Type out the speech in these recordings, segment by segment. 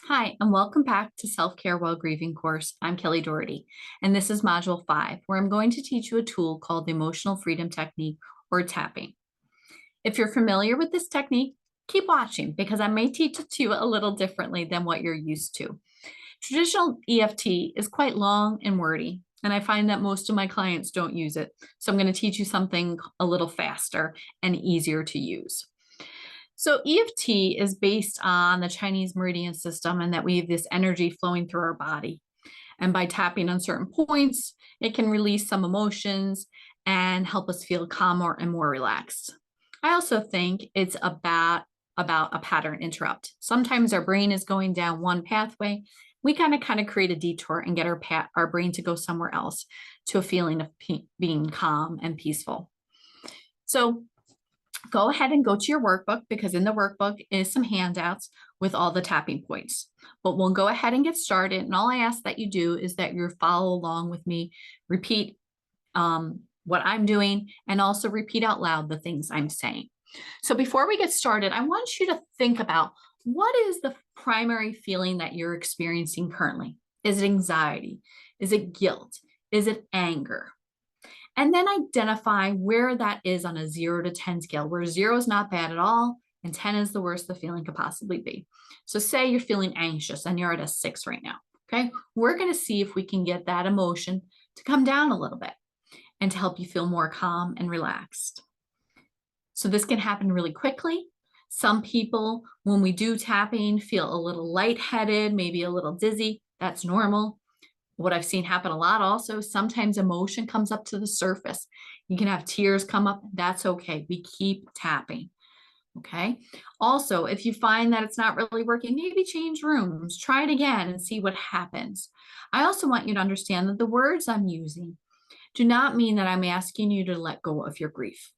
Hi, and welcome back to Self-Care While Grieving course. I'm Kelly Daugherty, and this is Module 5, where I'm going to teach you a tool called the Emotional Freedom Technique, or tapping. If you're familiar with this technique, keep watching because I may teach it to you a little differently than what you're used to. Traditional EFT is quite long and wordy, and I find that most of my clients don't use it. So I'm going to teach you something a little faster and easier to use. So EFT is based on the Chinese meridian system and that we have this energy flowing through our body. And by tapping on certain points, it can release some emotions and help us feel calmer and more relaxed. I also think it's about a pattern interrupt. Sometimes our brain is going down one pathway. We kind of create a detour and get our brain to go somewhere else to a feeling of being calm and peaceful. So go ahead and go to your workbook because in the workbook is some handouts with all the tapping points. But we'll go ahead and get started. And all I ask that you do is that you follow along with me, repeat what I'm doing, and also repeat out loud the things I'm saying. So before we get started, I want you to think about what is the primary feeling that you're experiencing currently? Is it anxiety? Is it guilt? Is it anger? And then identify where that is on a 0 to 10 scale, where 0 is not bad at all and 10 is the worst the feeling could possibly be. So say you're feeling anxious and you're at a 6 right now, okay? We're going to see if we can get that emotion to come down a little bit and to help you feel more calm and relaxed. So this can happen really quickly. Some people, when we do tapping, feel a little lightheaded, maybe a little dizzy. That's normal. What I've seen happen a lot also, sometimes emotion comes up to the surface. You can have tears come up. That's okay. We keep tapping. Okay. Also, if you find that it's not really working, maybe change rooms, try it again and see what happens. I also want you to understand that the words I'm using do not mean that I'm asking you to let go of your grief.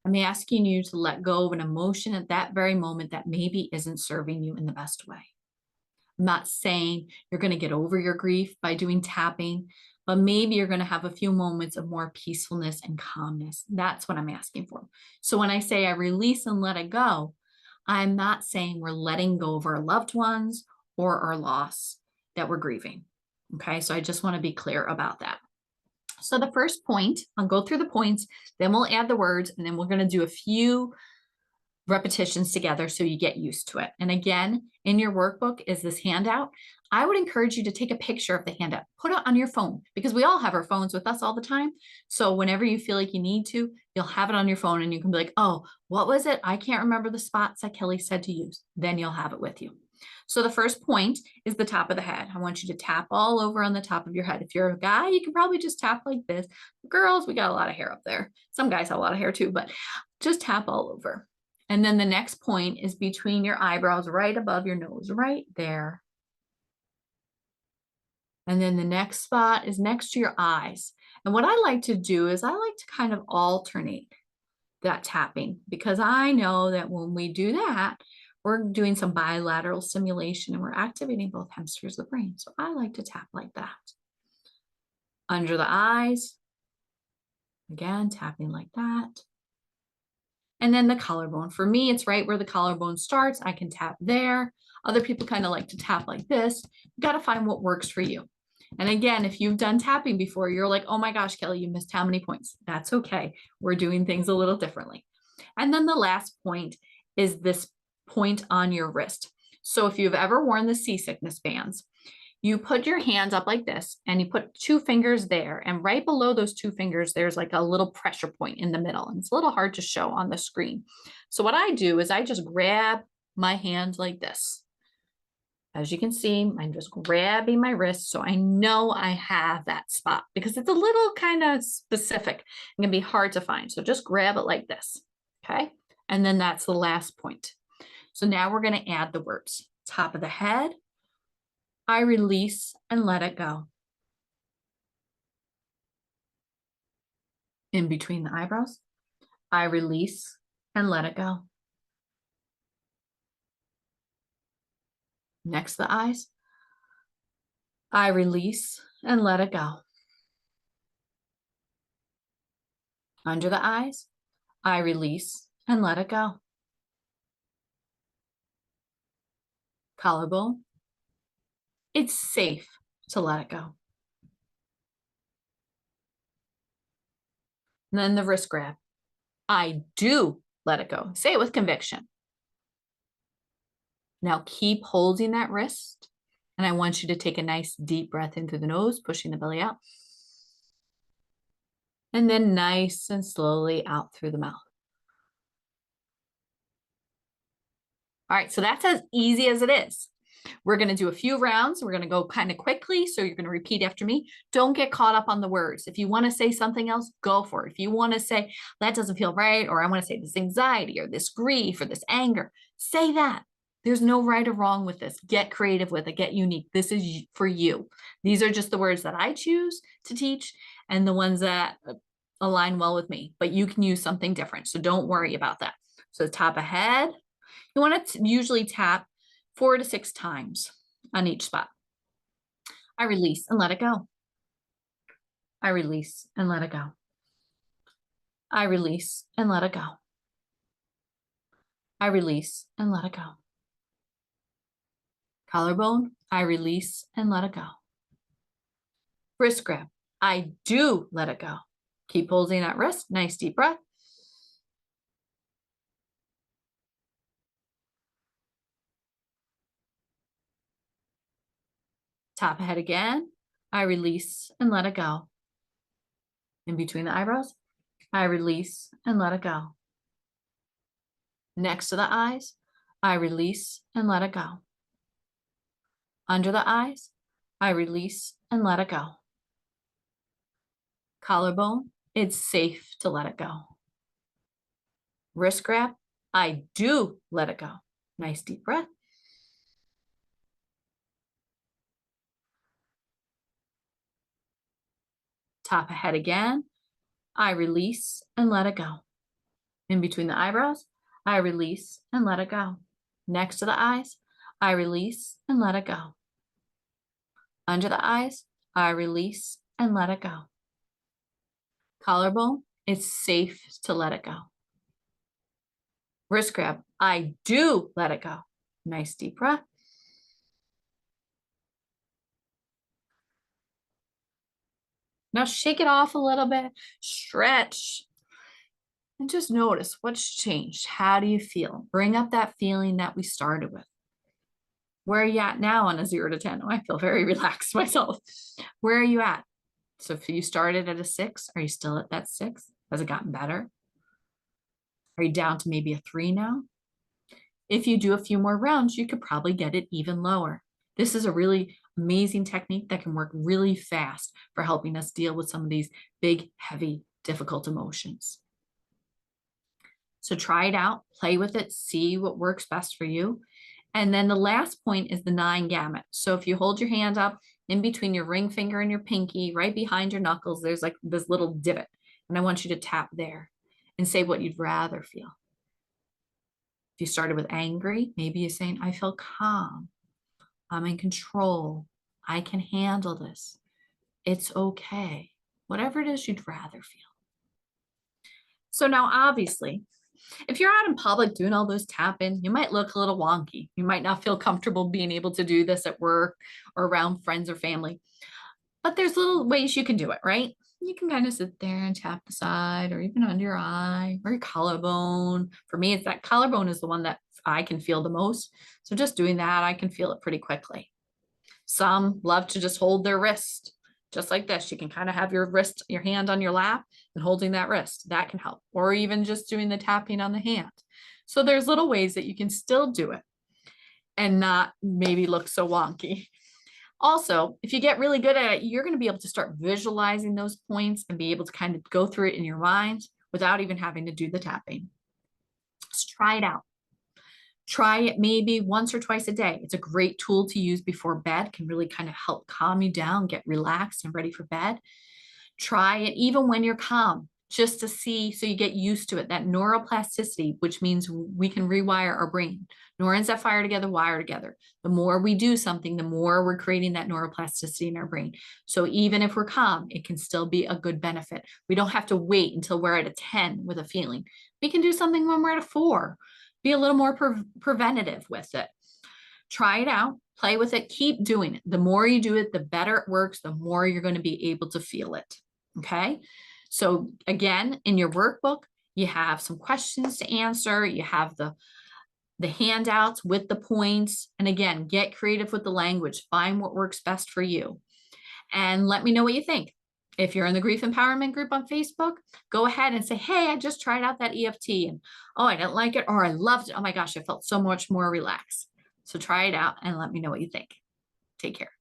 I'm asking you to let go of an emotion at that very moment that maybe isn't serving you in the best way. I'm not saying you're going to get over your grief by doing tapping, but maybe you're going to have a few moments of more peacefulness and calmness. That's what I'm asking for. So when I say I release and let it go, I'm not saying we're letting go of our loved ones or our loss that we're grieving. Okay, so I just want to be clear about that. So the first point, I'll go through the points, then we'll add the words, and then we're going to do a few repetitions together so you get used to it. And again, in your workbook is this handout. I would encourage you to take a picture of the handout, put it on your phone because we all have our phones with us all the time. So whenever you feel like you need to, you'll have it on your phone and you can be like, oh, what was it? I can't remember the spots that Kelly said to use. Then you'll have it with you. So the first point is the top of the head. I want you to tap all over on the top of your head. If you're a guy, you can probably just tap like this. Girls, we got a lot of hair up there. Some guys have a lot of hair too, but just tap all over. And then the next point is between your eyebrows, right above your nose, right there. And then the next spot is next to your eyes. And what I like to do is I like to kind of alternate that tapping because I know that when we do that, we're doing some bilateral stimulation and we're activating both hemispheres of the brain. So I like to tap like that. Under the eyes, again, tapping like that. And then the collarbone. For me, it's right where the collarbone starts. I can tap there. Other people kind of like to tap like this. You got to find what works for you. And again, if you've done tapping before, you're like, oh my gosh, Kelly, you missed how many points? That's okay. We're doing things a little differently. And then the last point is this point on your wrist. So if you've ever worn the seasickness bands, you put your hands up like this and you put 2 fingers there, and right below those 2 fingers, there's like a little pressure point in the middle, and it's a little hard to show on the screen. So what I do is I just grab my hand like this. As you can see, I'm just grabbing my wrist so I know I have that spot because it's a little kind of specific and can be hard to find. So just grab it like this, okay? And then that's the last point. So now we're going to add the words. Top of the head, I release and let it go. In between the eyebrows, I release and let it go. Next to the eyes, I release and let it go. Under the eyes, I release and let it go. Collarbone. It's safe to let it go. And then the wrist grab. I do let it go. Say it with conviction. Now keep holding that wrist. And I want you to take a nice deep breath in through the nose, pushing the belly out. And then nice and slowly out through the mouth. All right, so that's as easy as it is. We're going to do a few rounds. We're going to go kind of quickly. So you're going to repeat after me. Don't get caught up on the words. If you want to say something else, go for it. If you want to say that doesn't feel right, or I want to say this anxiety or this grief or this anger, say that. There's no right or wrong with this. Get creative with it. Get unique. This is for you. These are just the words that I choose to teach and the ones that align well with me. But you can use something different. So don't worry about that. So the top of head, you want to usually tap 4 to 6 times on each spot. I release and let it go. I release and let it go. I release and let it go. I release and let it go. Collarbone, I release and let it go. Wrist grab, I do let it go. Keep holding that wrist, nice deep breath. Top of head again, I release and let it go. In between the eyebrows, I release and let it go. Next to the eyes, I release and let it go. Under the eyes, I release and let it go. Collarbone, it's safe to let it go. Wrist grab, I do let it go. Nice deep breath. Top of head again, I release and let it go. In between the eyebrows, I release and let it go. Next to the eyes, I release and let it go. Under the eyes, I release and let it go. Collarbone, it's safe to let it go. Wrist grab, I do let it go. Nice deep breath. Now shake it off a little bit, stretch, and just notice what's changed. How do you feel? Bring up that feeling that we started with. Where are you at now on a 0 to 10? Oh, I feel very relaxed myself. Where are you at? So if you started at a 6, are you still at that 6? Has it gotten better? Are you down to maybe a 3 now? If you do a few more rounds, you could probably get it even lower. This is a really amazing technique that can work really fast for helping us deal with some of these big, heavy, difficult emotions. So try it out, play with it, see what works best for you. And then the last point is the 9 gamut. So if you hold your hand up in between your ring finger and your pinky, right behind your knuckles, there's like this little divot. And I want you to tap there and say what you'd rather feel. If you started with angry, maybe you're saying, I feel calm. I'm in control. I can handle this. It's okay. Whatever it is you'd rather feel. So now, obviously, if you're out in public doing all those tapping, you might look a little wonky. You might not feel comfortable being able to do this at work or around friends or family. But there's little ways you can do it, right? You can kind of sit there and tap the side or even under your eye or your collarbone. For me, it's that collarbone is the one that I can feel the most. So just doing that, I can feel it pretty quickly. Some love to just hold their wrist just like this. You can kind of have your wrist, your hand on your lap and holding that wrist. That can help. Or even just doing the tapping on the hand. So there's little ways that you can still do it and not maybe look so wonky. Also, if you get really good at it, you're going to be able to start visualizing those points and be able to kind of go through it in your mind without even having to do the tapping. Just try it out. Try it maybe once or twice a day. It's a great tool to use before bed, can really kind of help calm you down, get relaxed and ready for bed. Try it even when you're calm, just to see, so you get used to it, that neuroplasticity, which means we can rewire our brain. Neurons that fire together, wire together. The more we do something, the more we're creating that neuroplasticity in our brain. So even if we're calm, it can still be a good benefit. We don't have to wait until we're at a 10 with a feeling. We can do something when we're at a 4. Be a little more preventative with it. Try it out, play with it, keep doing it. The more you do it, the better it works, the more you're going to be able to feel it. Okay. So again, in your workbook, you have some questions to answer. You have the handouts with the points. And again, get creative with the language. Find what works best for you. And let me know what you think. If you're in the Grief Empowerment group on Facebook, go ahead and say, hey, I just tried out that EFT and oh, I didn't like it, or I loved it. Oh my gosh, I felt so much more relaxed. So try it out and let me know what you think. Take care.